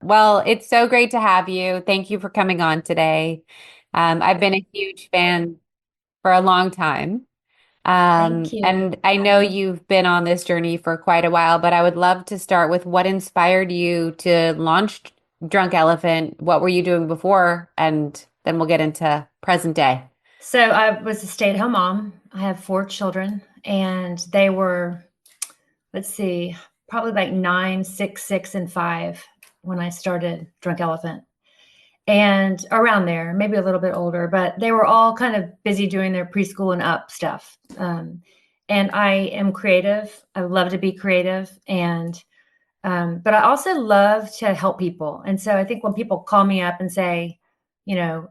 Well, it's so great to have you. Thank you for coming on today. I've been a huge fan for a long time. Thank you. And I know you've been on this journey for quite a while, but I would love to start with what inspired you to launch Drunk Elephant. What were you doing before? And then we'll get into present day. So I was a stay-at-home mom. I have four children, and they were, let's see, probably like 9, 6, 6, and 5 when I started Drunk Elephant. And around there, maybe a little bit older, but they were all kind of busy doing their preschool and up stuff. And I am creative. I love to be creative, and but I also love to help people. And so I think when people call me up and say,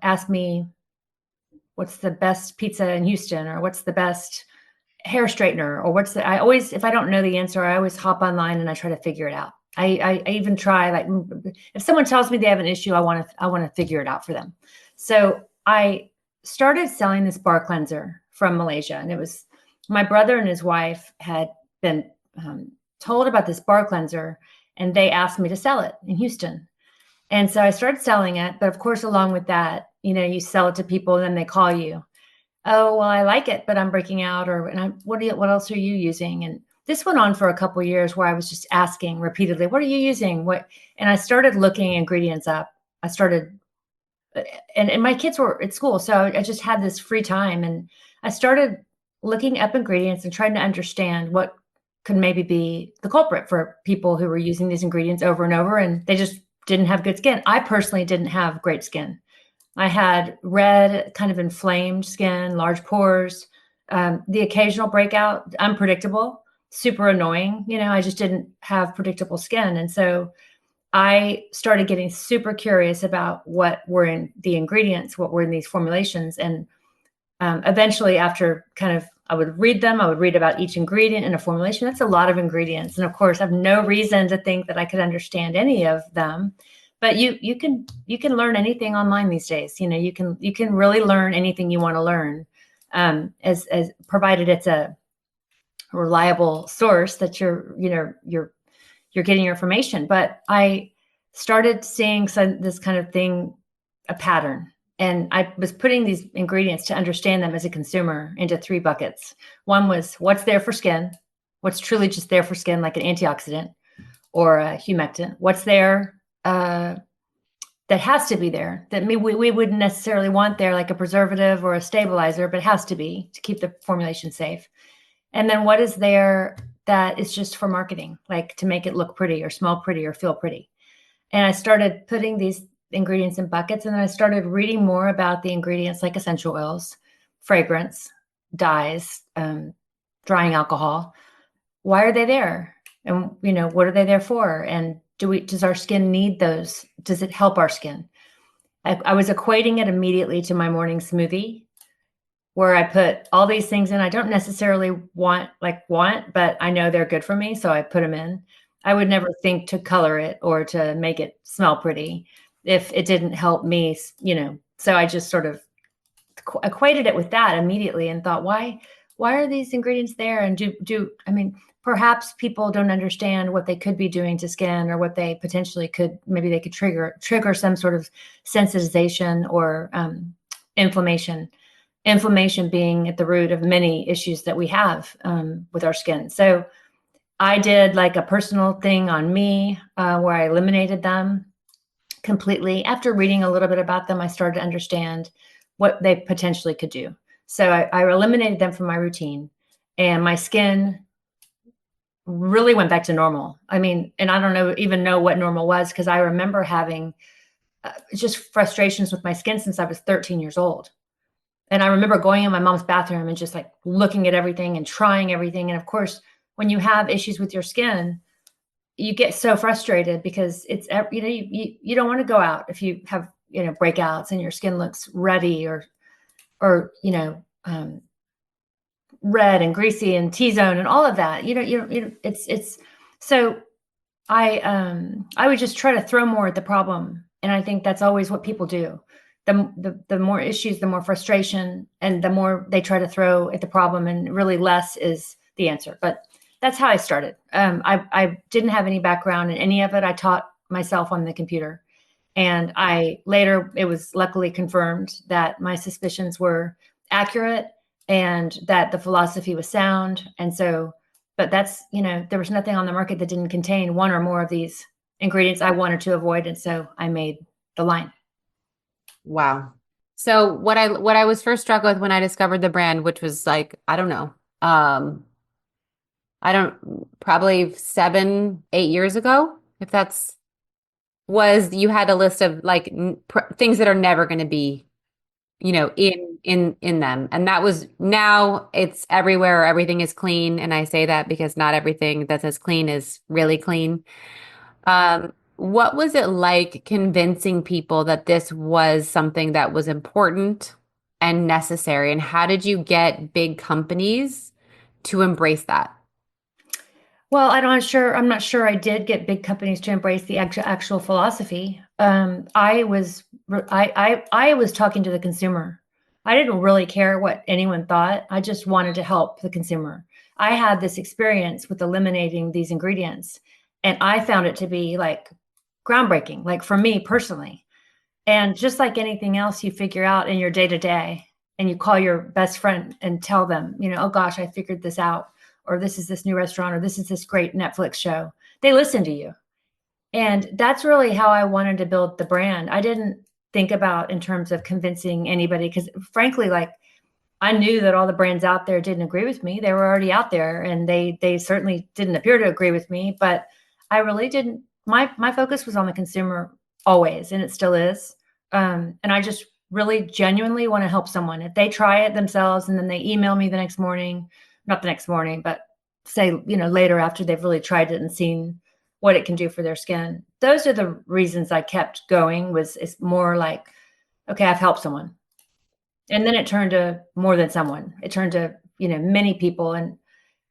ask me what's the best pizza in Houston, or what's the best hair straightener, or I always, if I don't know the answer, I always hop online and I try to figure it out. I even try, like, if someone tells me they have an issue, I want to figure it out for them. So I started selling this bar cleanser from Malaysia, and it was my brother and his wife had been told about this bar cleanser, and they asked me to sell it in Houston. And so I started selling it, but of course, along with that, you sell it to people, and then they call you. Oh, well, I like it, but I'm breaking out, what else are you using? And this went on for a couple of years where I was just asking repeatedly, what are you using? And I started looking ingredients up. I started, and my kids were at school. So I just had this free time, and I started looking up ingredients and trying to understand what could maybe be the culprit for people who were using these ingredients over and over, and they just didn't have good skin. I personally didn't have great skin. I had red, kind of inflamed skin, large pores, the occasional breakout, unpredictable, super annoying. I just didn't have predictable skin. And so I started getting super curious about what were in the ingredients, what were in these formulations. And eventually, after kind of, I would read them, I would read about each ingredient in a formulation. That's a lot of ingredients. And of course, I have no reason to think that I could understand any of them. But you can learn anything online these days. You can really learn anything you want to learn, as provided it's a reliable source that you're getting your information. But I started seeing this kind of thing, a pattern. And I was putting these ingredients, to understand them as a consumer, into three buckets. One was what's there for skin, what's truly just there for skin, like an antioxidant or a humectant. What's there that has to be there, that we wouldn't necessarily want there, like a preservative or a stabilizer, but it has to be to keep the formulation safe. And then what is there that is just for marketing, like to make it look pretty or smell pretty or feel pretty. And I started putting these ingredients in buckets, and then I started reading more about the ingredients, like essential oils, fragrance, dyes, drying alcohol. Why are they there? And what are they there for? And does our skin need those? Does it help our skin? I was equating it immediately to my morning smoothie, where I put all these things in. I don't necessarily want, but I know they're good for me, so I put them in. I would never think to color it or to make it smell pretty if it didn't help me. So I just sort of equated it with that immediately and thought, why are these ingredients there? And I mean, perhaps people don't understand what they could be doing to skin, or what they potentially could, maybe they could trigger some sort of sensitization or inflammation. Inflammation being at the root of many issues that we have with our skin. So I did like a personal thing on me, where I eliminated them completely. After reading a little bit about them, I started to understand what they potentially could do. So I eliminated them from my routine, and my skin really went back to normal. I mean, and I don't even know what normal was, because I remember having just frustrations with my skin since I was 13 years old. And I remember going in my mom's bathroom and just like looking at everything and trying everything. And of course, when you have issues with your skin, you get so frustrated, because it's, you don't want to go out if you have, breakouts and your skin looks ruddy or red and greasy and T-zone and all of that. It's so I would just try to throw more at the problem. And I think that's always what people do. The more issues, the more frustration, and the more they try to throw at the problem, and really less is the answer. But that's how I started. I didn't have any background in any of it. I taught myself on the computer. And I later, it was luckily confirmed that my suspicions were accurate and that the philosophy was sound. And so, but that's, there was nothing on the market that didn't contain one or more of these ingredients I wanted to avoid. And so I made the line. Wow. So what I was first struck with when I discovered the brand, which was like, I don't know, I don't probably 7, 8 years ago, if that's was you had a list of like pr things that are never going to be, in them. And that was now it's everywhere, everything is clean. And I say that because not everything that's as clean is really clean. What was it like convincing people that this was something that was important and necessary? And how did you get big companies to embrace that? Well, I'm not sure I did get big companies to embrace the actual philosophy. I was talking to the consumer. I didn't really care what anyone thought. I just wanted to help the consumer. I had this experience with eliminating these ingredients, and I found it to be like groundbreaking, like for me personally. And just like anything else you figure out in your day to day, and you call your best friend and tell them, oh gosh, I figured this out, or this is this new restaurant, or this is this great Netflix show. They listen to you. And that's really how I wanted to build the brand. I didn't think about in terms of convincing anybody because frankly, like I knew that all the brands out there didn't agree with me. They were already out there and they certainly didn't appear to agree with me, but I really didn't my focus was on the consumer always, and it still is. And I just really genuinely want to help someone. If they try it themselves and then they email me the next morning, not the next morning, but say, later after they've really tried it and seen what it can do for their skin. Those are the reasons I kept going. It's more like, okay, I've helped someone. And then it turned to more than someone. It turned to, many people. And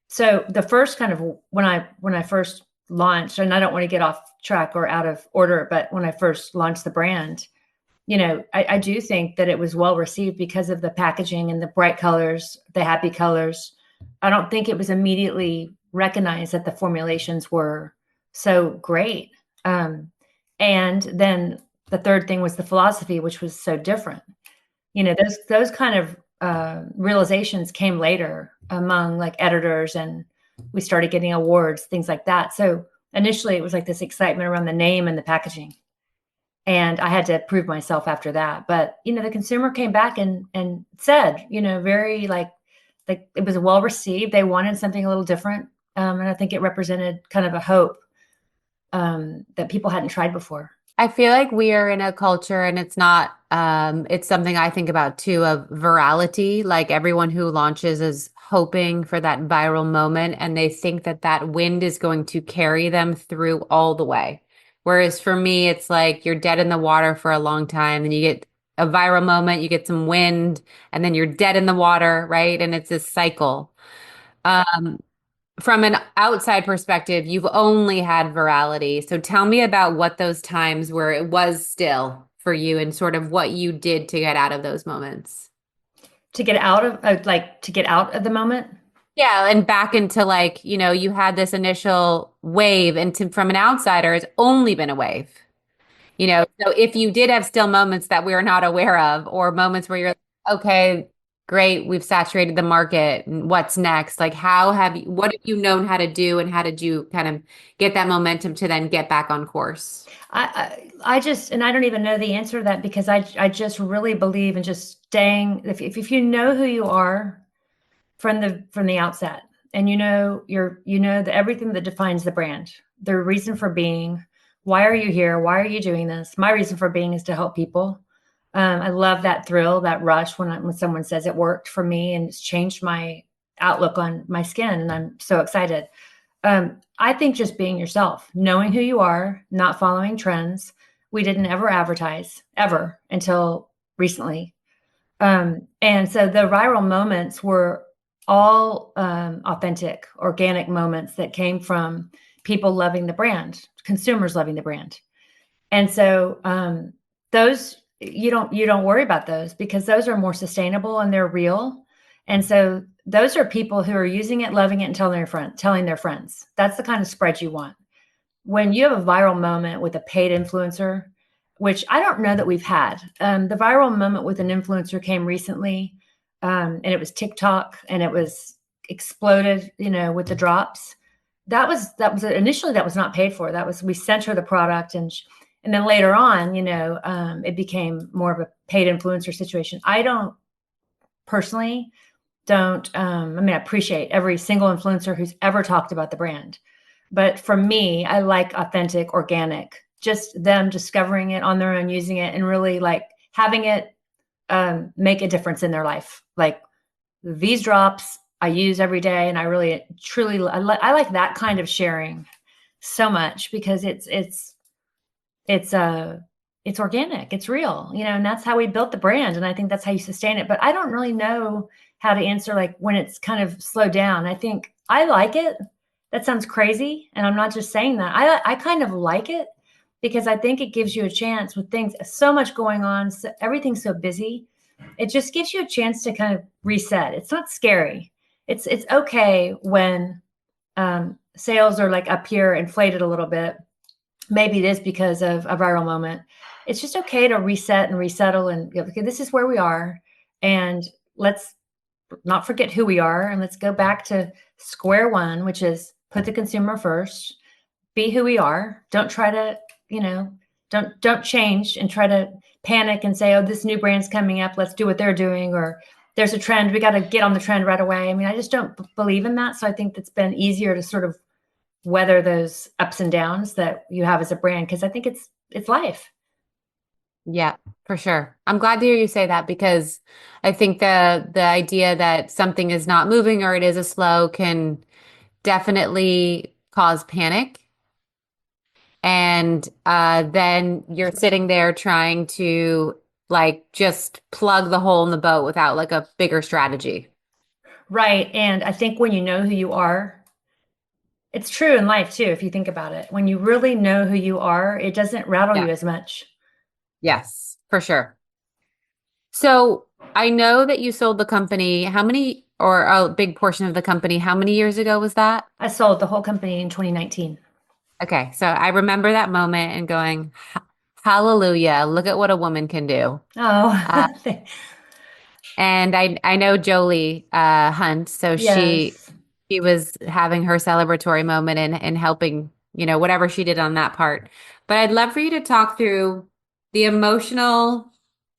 so the first kind of when I first launched, and I don't want to get off track or out of order, but when I first launched the brand, I do think that it was well received because of the packaging and the bright colors, the happy colors. I don't think it was immediately recognized that the formulations were so great. And then the third thing was the philosophy, which was so different. Those kind of realizations came later among like editors, and we started getting awards, things like that. So initially it was like this excitement around the name and the packaging. And I had to prove myself after that. But, the consumer came back and said, very like it was well received. They wanted something a little different. And I think it represented kind of a hope that people hadn't tried before. I feel like we are in a culture, and it's not, it's something I think about too, of virality. Like everyone who launches is hoping for that viral moment, and they think that that wind is going to carry them through all the way. Whereas for me, it's like you're dead in the water for a long time, and you get a viral moment, you get some wind, and then you're dead in the water, right? And it's this cycle. Um, from an outside perspective, you've only had virality. So tell me about what those times where it was still for you and sort of what you did to get out of those moments. To get out of to get out of the moment. Yeah, and back into like, you had this initial wave, and from an outsider, it's only been a wave. So if you did have still moments that we are not aware of, or moments where you're like, okay, great, we've saturated the market, and what's next? Like, what have you known how to do, and how did you kind of get that momentum to then get back on course? I just, and I don't even know the answer to that because I just really believe in just staying. If you know who you are from the outset, and that everything that defines the brand, the reason for being, why are you here? Why are you doing this? My reason for being is to help people. I love that thrill, that rush when someone says it worked for me and it's changed my outlook on my skin, and I'm so excited. I think just being yourself, knowing who you are, not following trends. We didn't ever advertise ever until recently. And so the viral moments were all authentic, organic moments that came from people loving the brand, consumers loving the brand. And so those you don't worry about those because those are more sustainable and they're real. And so those are people who are using it, loving it, and telling their friends. That's the kind of spread you want. when you have a viral moment with a paid influencer, which I don't know that we've had. The viral moment with an influencer came recently, and it was TikTok, and it was exploded, with the drops. That was initially that was not paid for. That was we sent her the product, and then later on, it became more of a paid influencer situation. I I appreciate every single influencer who's ever talked about the brand. But for me, I like authentic, organic, just them discovering it on their own, using it, and really like having it make a difference in their life. Like these drops I use every day, and I really, truly, I like that kind of sharing so much because it's it's organic, it's real, and that's how we built the brand, and I think that's how you sustain it. But I don't really know how to answer like when it's kind of slowed down. I think I like it. That sounds crazy, and I'm not just saying that. I kind of like it because I think it gives you a chance with things so much going on, so everything's so busy. It just gives you a chance to kind of reset. It's not scary. It's okay when sales are like up here, inflated a little bit. Maybe it is because of a viral moment. It's just okay to reset and resettle and go, okay, this is where we are. And let's not forget who we are. And let's go back to square one, which is put the consumer first, be who we are. Don't try to, don't change and try to panic and say, oh, this new brand's coming up. Let's do what they're doing. Or there's a trend. We got to get on the trend right away. I mean, I just don't believe in that. So I think that's been easier to sort of weather those ups and downs that you have as a brand, because I think it's life. Yeah, for sure. I'm glad to hear you say that because I think the idea that something is not moving or it is a slow can definitely cause panic. And then you're sitting there trying to like just plug the hole in the boat without like a bigger strategy. Right. And I think when you know who you are, it's true in life too, if you think about it. When you really know who you are, it doesn't rattle Yeah. you as much. Yes, for sure. So I know that you sold the company. How many, or a big portion of the company, how many years ago was that? I sold the whole company in 2019. Okay, so I remember that moment and going, hallelujah, look at what a woman can do. Uh, Oh, and I know Jolie Hunt, so yes. she was having her celebratory moment and helping, whatever she did on that part. But I'd love for you to talk through the emotional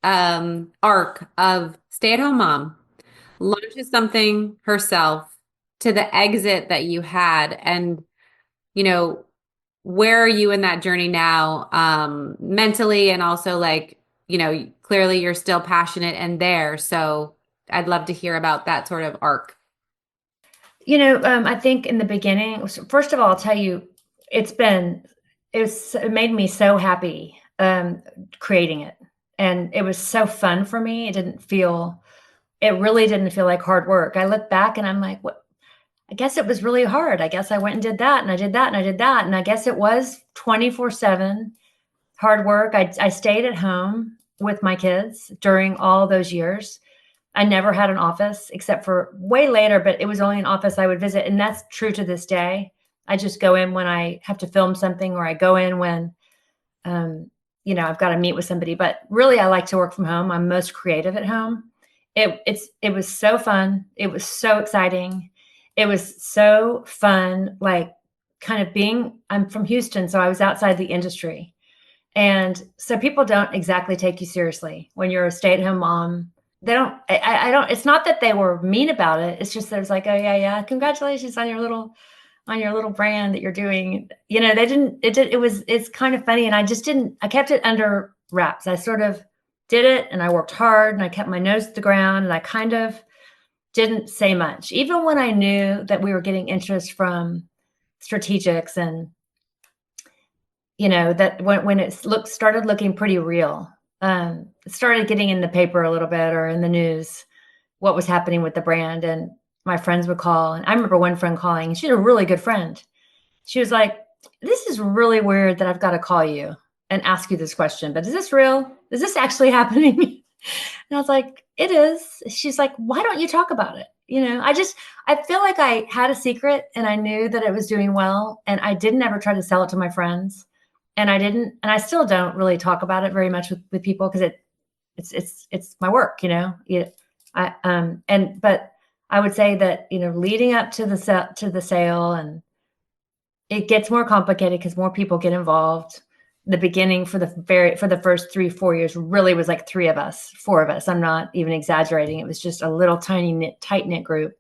arc of stay-at-home mom, launches something herself to the exit that you had, and you know, where are you in that journey now, mentally and also like, clearly you're still passionate and there. So I'd love to hear about that sort of arc. I think in the beginning, first of all, I'll tell you, it made me so happy creating it. And it was so fun for me. It really didn't feel like hard work. I look back and I'm like, what? I guess it was really hard. I guess I went and did that and I did that and I did that. And I guess it was 24/7 hard work. I stayed at home with my kids during all those years. I never had an office except for way later, but it was only an office I would visit. And that's true to this day. I just go in when I have to film something, or I go in when, um, I've got to meet with somebody. But really, I like to work from home. I'm most creative at home. It was so fun. It was so exciting. It was so fun, like kind of I'm from Houston, so I was outside the industry. And so people don't exactly take you seriously when you're a stay-at-home mom. They don't, I don't, it's not that they were mean about it. It's just there's like, oh yeah, yeah, congratulations on your little brand that you're doing. They didn't, it's kind of funny. And I kept it under wraps. I sort of did it and I worked hard and I kept my nose to the ground and I kind of didn't say much, even when I knew that we were getting interest from strategics and that when it started looking pretty real, it started getting in the paper a little bit or in the news, what was happening with the brand. And my friends would call. And I remember one friend calling, and she's a really good friend. She was like, this is really weird that I've got to call you and ask you this question, but is this real? Is this actually happening? And I was like, it is. She's like, why don't you talk about it? I feel like I had a secret and I knew that it was doing well. And I didn't ever try to sell it to my friends. And I didn't, and I still don't really talk about it very much with people because it's my work, but I would say that, leading up to the sale, and it gets more complicated because more people get involved. The beginning for the first 3-4 years really was like 4 of us. I'm not even exaggerating. It was just a little tiny tight knit group.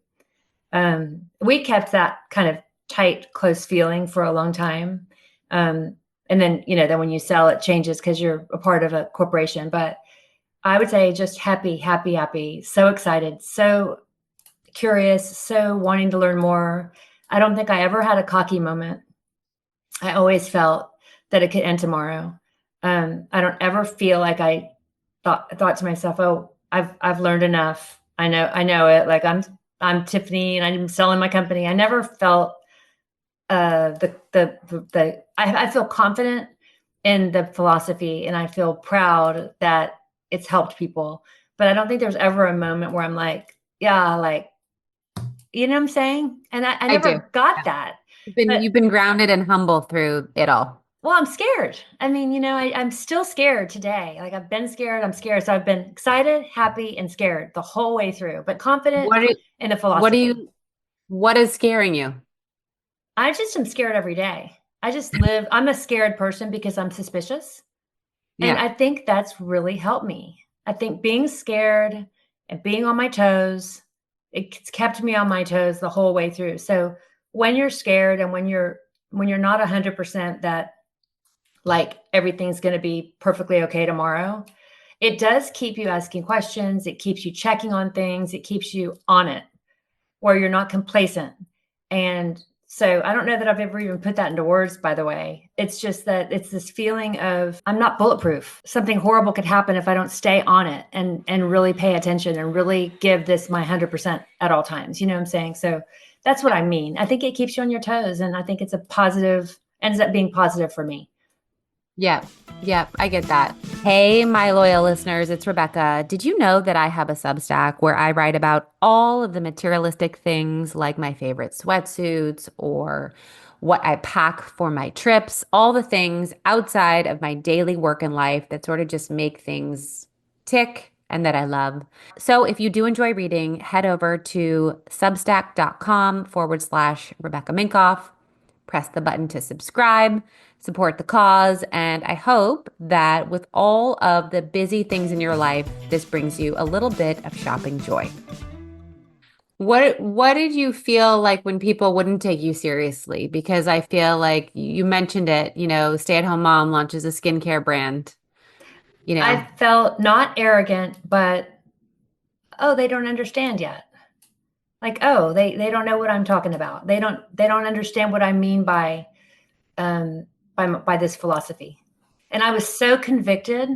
We kept that kind of tight, close feeling for a long time. And then, then when you sell, it changes because you're a part of a corporation. But I would say just happy, happy, happy, so excited, so curious, so wanting to learn more. I don't think I ever had a cocky moment. I always felt that it could end tomorrow. I don't ever feel like I thought to myself, "Oh, I've learned enough. I know it. Like I'm Tiffany, and I'm selling my company." I never felt I feel confident in the philosophy, and I feel proud that it's helped people. But I don't think there's ever a moment where I'm like, yeah, like, you know what I'm saying? And I I do. never got Yeah. that. You've But been grounded and humble through it all. well, I'm scared. I mean, I'm still scared today. Like I've been scared, I'm scared. So I've been excited, happy, and scared the whole way through, but confident What do, in the what do philosophy. you, what is scaring you? I just am scared every day. I'm a scared person because I'm suspicious. And Yeah. I think that's really helped me. I think being scared and being on my toes, it's kept me on my toes the whole way through. So when you're scared and when you're not 100% that like everything's going to be perfectly okay tomorrow, it does keep you asking questions. It keeps you checking on things. It keeps you on it where you're not complacent. And so I don't know that I've ever even put that into words, by the way. It's just that it's this feeling of I'm not bulletproof. Something horrible could happen if I don't stay on it and really pay attention and really give this my 100% at all times. You know what I'm saying? So that's what I mean. I think it keeps you on your toes, and I think it's a positive, ends up being positive for me. Yeah. Yeah, I get that. Hey, my loyal listeners, it's Rebecca. Did you know that I have a Substack where I write about all of the materialistic things like my favorite sweatsuits or what I pack for my trips, all the things outside of my daily work and life that sort of just make things tick and that I love. So if you do enjoy reading, head over to substack.com/Rebecca Minkoff, press the button to subscribe, support the cause, and I hope that with all of the busy things in your life, this brings you a little bit of shopping joy. What did you feel like when people wouldn't take you seriously? Because I feel like you mentioned it, stay-at-home mom launches a skincare brand, you know. I felt not arrogant, but oh, they don't understand yet. Like, oh, they don't know what I'm talking about. They don't understand what I mean by this philosophy. And I was so convicted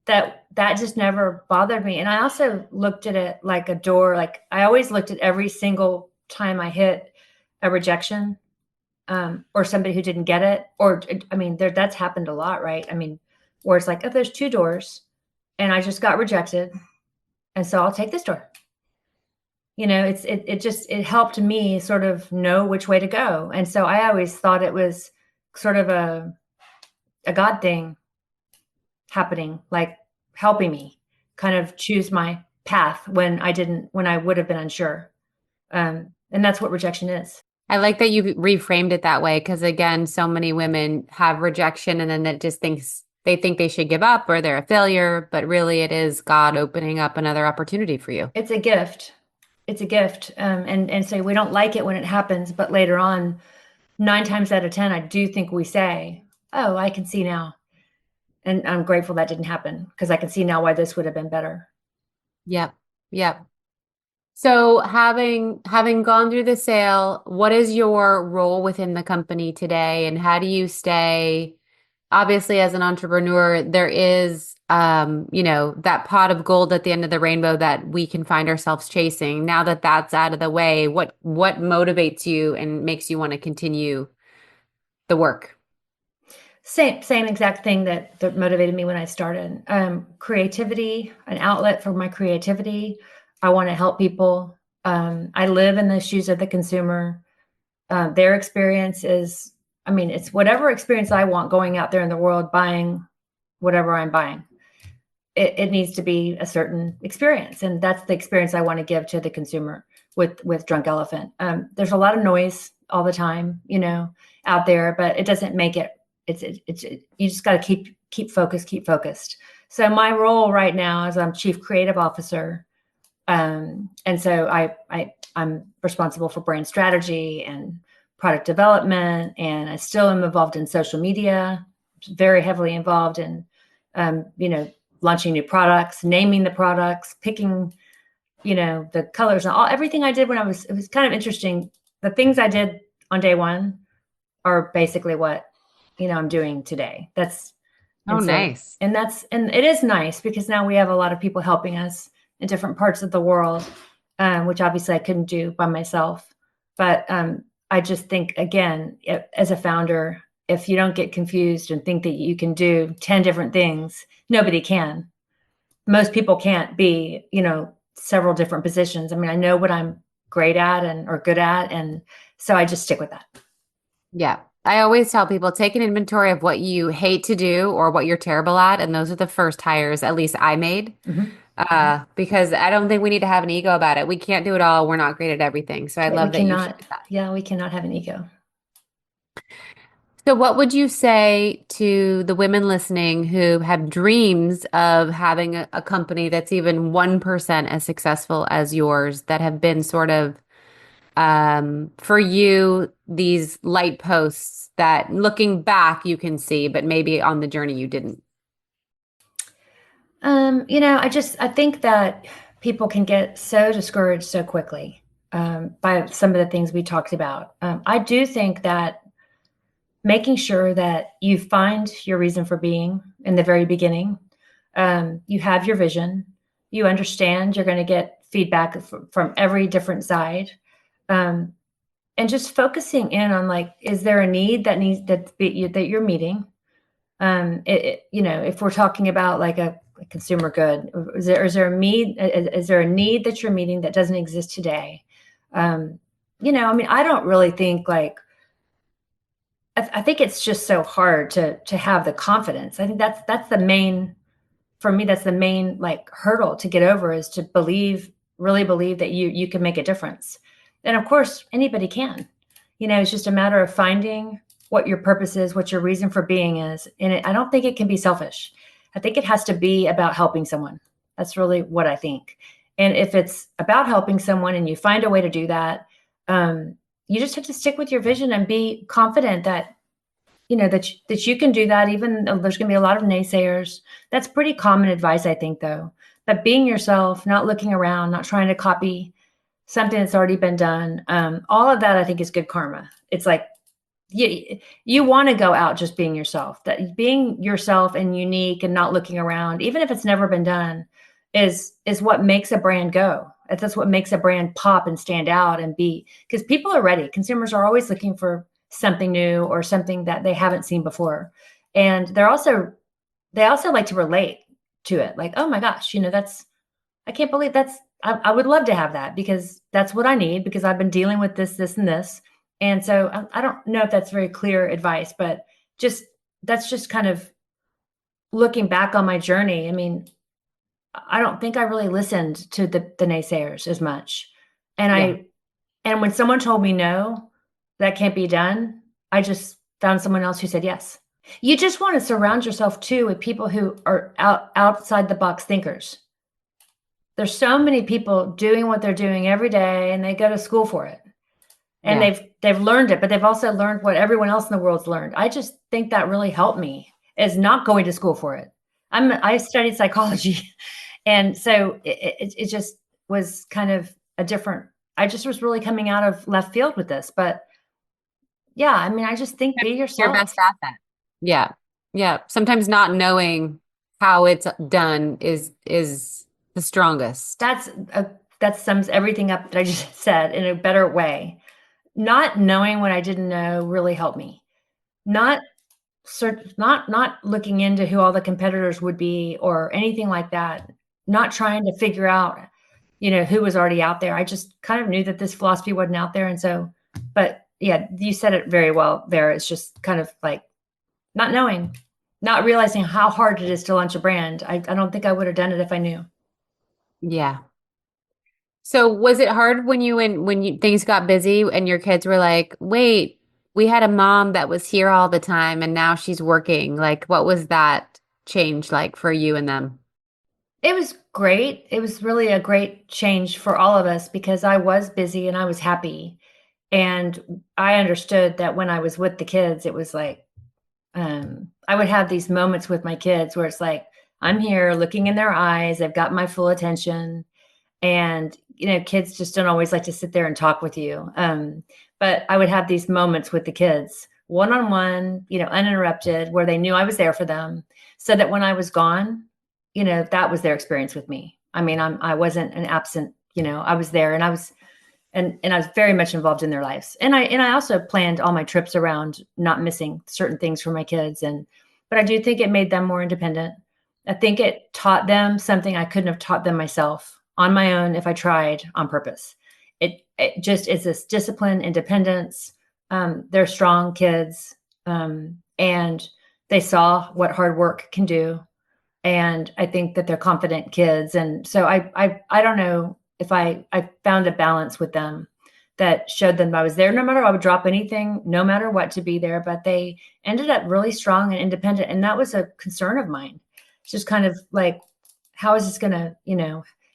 that just never bothered me. And I also looked at it like a door. Like I always looked at every single time I hit a rejection, or somebody who didn't get it. Or I mean, that's happened a lot, right? I mean, where it's like, oh, there's 2 doors, and I just got rejected, and so I'll take this door. It helped me sort of know which way to go. And so I always thought it was sort of a God thing happening, like helping me kind of choose my path when I would have been unsure. And that's what rejection is. I like that you reframed it that way because again, so many women have rejection and then that just thinks they think they should give up or they're a failure, but really it is God opening up another opportunity for you. It's a gift. It's a gift. And so we don't like it when it happens, but later on, 9 times out of 10, I do think we say, oh, I can see now. And I'm grateful that didn't happen because I can see now why this would have been better. Yep. Yep. So having gone through the sale, what is your role within the company today and how do you stay obviously as an entrepreneur there is that pot of gold at the end of the rainbow that we can find ourselves chasing. Now that that's out of the way, what motivates you and makes you want to continue the work? Same exact thing that motivated me when I started. Creativity, an outlet for my creativity. I want to help people. I live in the shoes of the consumer. Their experience is, I mean, it's whatever experience I want going out there in the world, buying whatever I'm buying. It needs to be a certain experience, and that's the experience I want to give to the consumer with Drunk Elephant. There's a lot of noise all the time, out there, but it doesn't make it. You just got to keep focused, keep focused. So my role right now is I'm Chief Creative Officer, and so I'm responsible for brand strategy and product development, and I still am involved in social media, very heavily involved in, launching new products, naming the products, picking, the colors and everything I did it was kind of interesting. The things I did on day one are basically what, I'm doing today. Oh, nice. And it is nice because now we have a lot of people helping us in different parts of the world, which obviously I couldn't do by myself. But I just think, again, as a founder, if you don't get confused and think that you can do 10 different things, nobody can. Most people can't be, several different positions. I mean, I know what I'm great at or good at. And so I just stick with that. Yeah. I always tell people take an inventory of what you hate to do or what you're terrible at. And those are the first hires, at least I made. Mm-hmm. Because I don't think we need to have an ego about it. We can't do it all. We're not great at everything. So I We love that you shared cannot, that. yeah, we cannot have an ego. So, what would you say to the women listening who have dreams of having a company that's even 1% as successful as yours, that have been sort of, for you, these light posts that looking back you can see, but maybe on the journey you didn't? I think that people can get so discouraged so quickly by some of the things we talked about. I do think that making sure that you find your reason for being in the very beginning, you have your vision, you understand you're going to get feedback from every different side, um, and just focusing in on, like, is there a need that you're meeting? If we're talking about like a consumer good, is there a need that you're meeting that doesn't exist today? I mean, I don't really think like, I think it's just so hard to have the confidence. I think that's the main, for me, that's the main like hurdle to get over, is to really believe that you can make a difference. And of course, anybody can. It's just a matter of finding what your purpose is, what your reason for being is. And I don't think it can be selfish. I think it has to be about helping someone. That's really what I think. And if it's about helping someone and you find a way to do that, you just have to stick with your vision and be confident that, that you can do that, even though there's going to be a lot of naysayers. That's pretty common advice, I think, though. But being yourself, not looking around, not trying to copy something that's already been done, all of that, I think, is good karma. It's like, you want to go out just being yourself. That being yourself and unique and not looking around, even if it's never been done, is what makes a brand go. That's what makes a brand pop and stand out and be, because people are ready. Consumers are always looking for something new or something that they haven't seen before. And they also like to relate to it. Like, oh my gosh, I can't believe I would love to have that, because that's what I need, because I've been dealing with this, and this. And so I don't know if that's very clear advice, but that's just kind of looking back on my journey. I mean, I don't think I really listened to the naysayers as much. And Yeah. and when someone told me no, that can't be done, I just found someone else who said yes. You just want to surround yourself too with people who are outside the box thinkers. There's so many people doing what they're doing every day, and they go to school for it. And Yeah. they've learned it, but they've also learned what everyone else in the world's learned. I just think that really helped me, is not going to school for it. I studied psychology, and so it just was kind of a different. I just was really coming out of left field with this, but yeah, I mean, I just think be Your yourself. best asset. Yeah. Yeah. Sometimes not knowing how it's done is the strongest. That sums everything up that I just said in a better way. Not knowing what I didn't know really helped me. Not not looking into who all the competitors would be or anything like that, not trying to figure out, who was already out there. I just kind of knew that this philosophy wasn't out there. And so, but yeah, you said it very well there. It's just kind of like not knowing, not realizing how hard it is to launch a brand. I don't think I would have done it if I knew. Yeah. So was it hard when you things got busy and your kids were like, "Wait, we had a mom that was here all the time and now she's working." Like what was that change like for you and them? It was great. It was really a great change for all of us because I was busy and I was happy. And I understood that when I was with the kids, it was like, I would have these moments with my kids where it's like, I'm here looking in their eyes. They've got my full attention. And, kids just don't always like to sit there and talk with you. But I would have these moments with the kids, one on one, uninterrupted, where they knew I was there for them so that when I was gone, that was their experience with me. I mean, I wasn't an absent, I was there and and I was very much involved in their lives. And I also planned all my trips around not missing certain things for my kids. But I do think it made them more independent. I think it taught them something I couldn't have taught them myself on my own if I tried on purpose. It just is this discipline, independence. They're strong kids, and they saw what hard work can do. And I think that they're confident kids. And so I don't know if I found a balance with them that showed them I was there no matter I would drop anything, no matter what to be there. But they ended up really strong and independent. And that was a concern of mine. It's just kind of like, how is this gonna,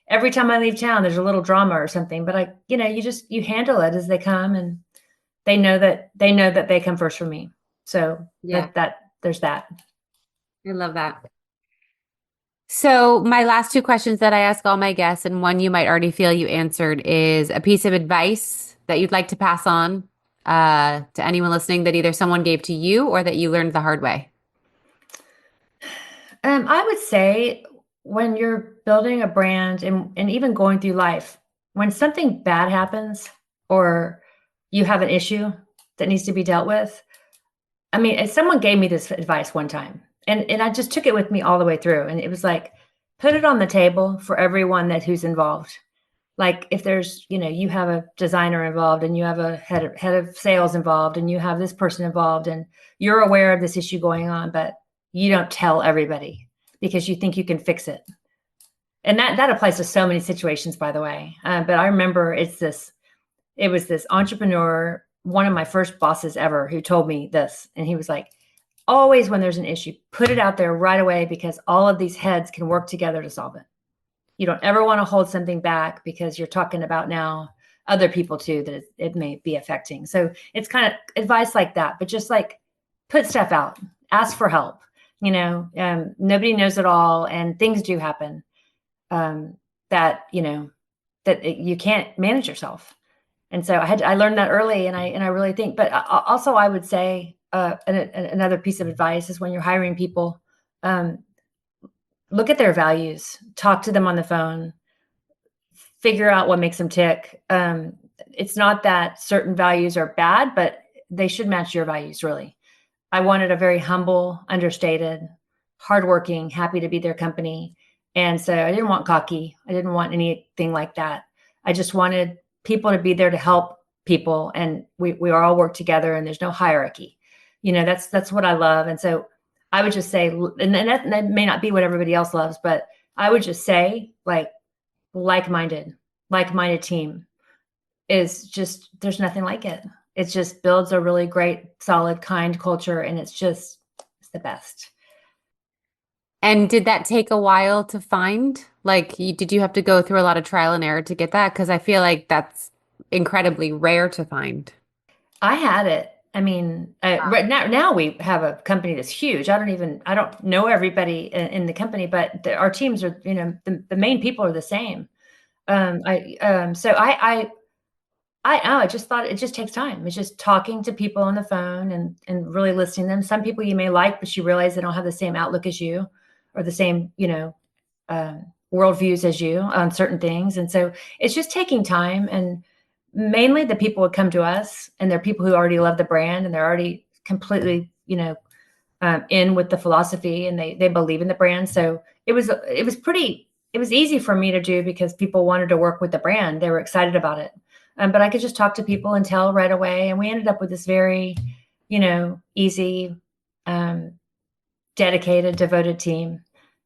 every time I leave town, there's a little drama or something. But you handle it as they come and they know that they come first for me. So Yeah, there's that. I love that. So my last two questions that I ask all my guests, and one you might already feel you answered, is a piece of advice that you'd like to pass on to anyone listening that either someone gave to you or that you learned the hard way. I would say when you're building a brand and even going through life, when something bad happens or you have an issue that needs to be dealt with, I mean, someone gave me this advice one time, and I just took it with me all the way through. And it was like, put it on the table for everyone who's involved. Like if there's, you have a designer involved and you have a head of sales involved and you have this person involved and you're aware of this issue going on, but you don't tell everybody because you think you can fix it. And that applies to so many situations, by the way. But I remember it was this entrepreneur, one of my first bosses ever, who told me this. And he was like, always when there's an issue, put it out there right away because all of these heads can work together to solve it. You don't ever want to hold something back because you're talking about now other people too that it may be affecting. So it's kind of advice like that, but just like put stuff out, ask for help. Nobody knows it all, and things do happen that you can't manage yourself. And so I learned that early, and I really think. But also, I would say another piece of advice is when you're hiring people, look at their values, talk to them on the phone, figure out what makes them tick. It's not that certain values are bad, but they should match your values, really. I wanted a very humble, understated, hardworking, happy to be their company. And so I didn't want cocky. I didn't want anything like that. I just wanted people to be there to help people. And we all work together and there's no hierarchy. That's what I love. And so I would just say, and that may not be what everybody else loves, but I would just say like-minded team is just, there's nothing like it. It just builds a really great, solid, kind culture. And it's the best. And did that take a while to find? Like, did you have to go through a lot of trial and error to get that? Because I feel like that's incredibly rare to find. I had it. I mean, right now we have a company that's huge. I don't know everybody in the company, but our teams are, the main people are the same. So I just thought it just takes time. It's just talking to people on the phone and really listening to them. Some people you may like, but you realize they don't have the same outlook as you or the same, worldviews as you on certain things. And so it's just taking time. And mainly the people would come to us and they're people who already love the brand and they're already completely, in with the philosophy, and they believe in the brand. So it was easy for me to do because people wanted to work with the brand. They were excited about it. But I could just talk to people and tell right away. And we ended up with this very, easy, dedicated, devoted team.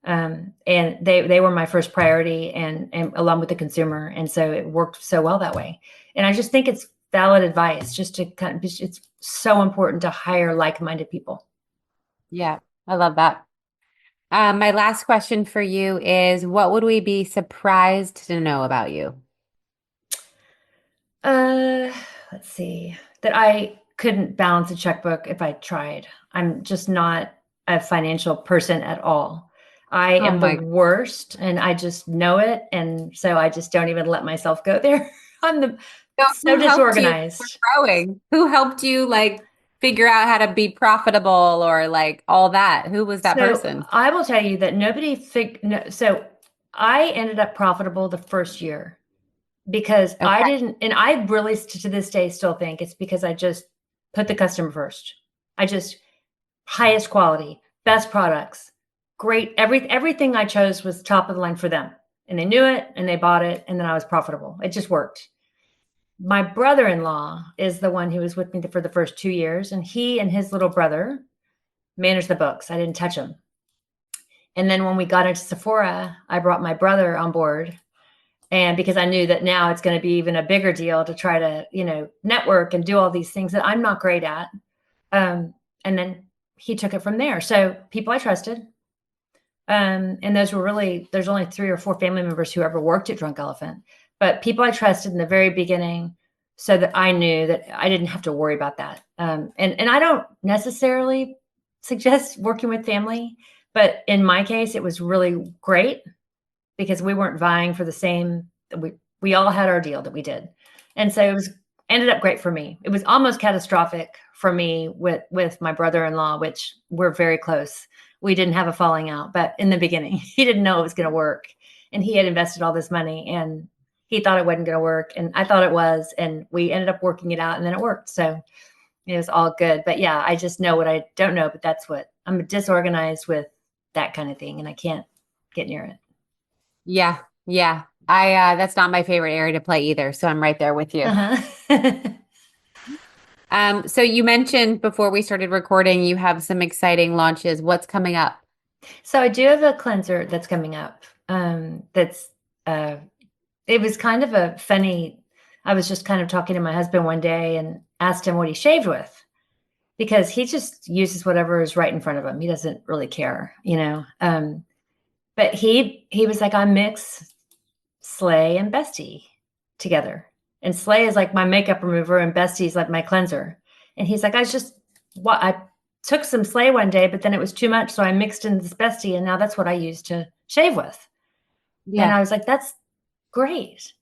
And they were my first priority and along with the consumer. And so it worked so well that way. And I just think it's valid advice just to it's so important to hire like-minded people. Yeah, I love that. My last question for you is, what would we be surprised to know about you? Uh, let's see. That I couldn't balance a checkbook if I tried. I'm just not a financial person at all. I Oh am the my, worst and I just know it. And so I just don't even let myself go there. I'm so so who helped you for disorganized. growing? Who helped you like figure out how to be profitable or like all that? Who was that So person? I will tell you that so I ended up profitable the first year because I Okay. didn't, and I really to this day still think it's because I just put the customer first. I just highest quality, best products, great. Everything I chose was top of the line for them. And they knew it and they bought it. And then I was profitable. It just worked. My brother-in-law is the one who was with me for the first 2 years. And he and his little brother managed the books. I didn't touch them. And then when we got into Sephora, I brought my brother on board. And because I knew that now it's going to be even a bigger deal to try to, network and do all these things that I'm not great at. And then he took it from there. So people I trusted. And those were really, there's only 3 or 4 family members who ever worked at Drunk Elephant, but people I trusted in the very beginning so that I knew that I didn't have to worry about that. And I don't necessarily suggest working with family, but in my case, it was really great because we weren't vying for the same, we all had our deal that we did. And so it was ended up great for me. It was almost catastrophic for me with my brother-in-law, which we're very close. We didn't have a falling out, but in the beginning, he didn't know it was going to work. And he had invested all this money and he thought it wasn't going to work. And I thought it was. And we ended up working it out and then it worked. So it was all good. But yeah, I just know what I don't know. But that's what I'm disorganized with that kind of thing. And I can't get near it. Yeah, yeah. I that's not my favorite area to play either, so I'm right there with you. Uh-huh. So you mentioned before we started recording, you have some exciting launches. What's coming up? So I do have a cleanser that's coming up. That's it was kind of a funny. I was just kind of talking to my husband one day and asked him what he shaved with because he just uses whatever is right in front of him. He doesn't really care. But he was like, I mix Slay and Bestie together. And Slay is like my makeup remover and Bestie is like my cleanser. And he's like, I took some Slay one day, but then it was too much. So I mixed in this Bestie and now that's what I use to shave with. And Yeah. I was like, that's great.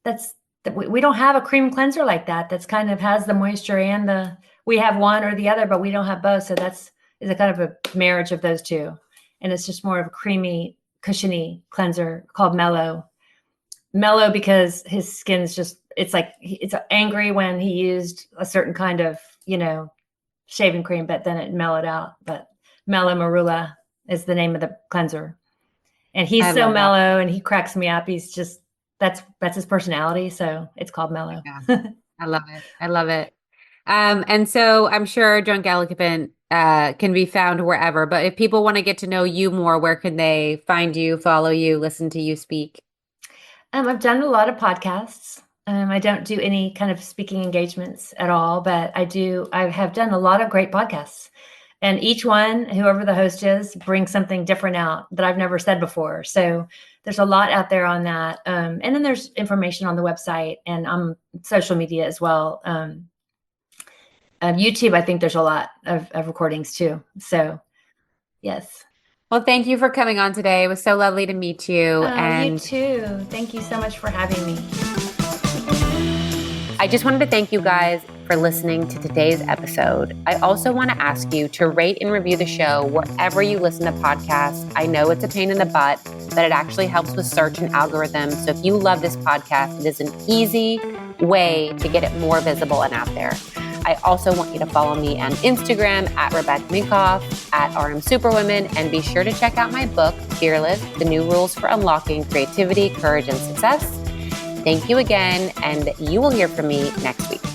We don't have a cream cleanser like that. That's kind of has the moisture and we have one or the other, but we don't have both. So is a kind of a marriage of those two. And it's just more of a creamy, cushiony cleanser called Mellow because his skin's just, it's like, it's angry when he used a certain kind of, shaving cream, but then it mellowed out. But Mellow Marula is the name of the cleanser. And he's I so love that. mellow and he cracks me up. He's just, that's his personality. So it's called Mellow. Yeah. I love it. I love it. And so I'm sure Drunk Elephant can be found wherever, but if people want to get to know you more, where can they find you, follow you, listen to you speak? I've done a lot of podcasts. I don't do any kind of speaking engagements at all, but I have done a lot of great podcasts. And each one, whoever the host is, brings something different out that I've never said before. So there's a lot out there on that. And then there's information on the website and on social media as well. YouTube, I think there's a lot of recordings too. So yes. Well, thank you for coming on today. It was so lovely to meet you. You And too. Thank you so much for having me. I just wanted to thank you guys for listening to today's episode. I also want to ask you to rate and review the show wherever you listen to podcasts. I know it's a pain in the butt, but it actually helps with search and algorithms. So if you love this podcast, it is an easy way to get it more visible and out there. I also want you to follow me on Instagram at Rebecca Minkoff, at RM Superwomen, and be sure to check out my book, Fearless, The New Rules for Unlocking Creativity, Courage, and Success. Thank you again, and you will hear from me next week.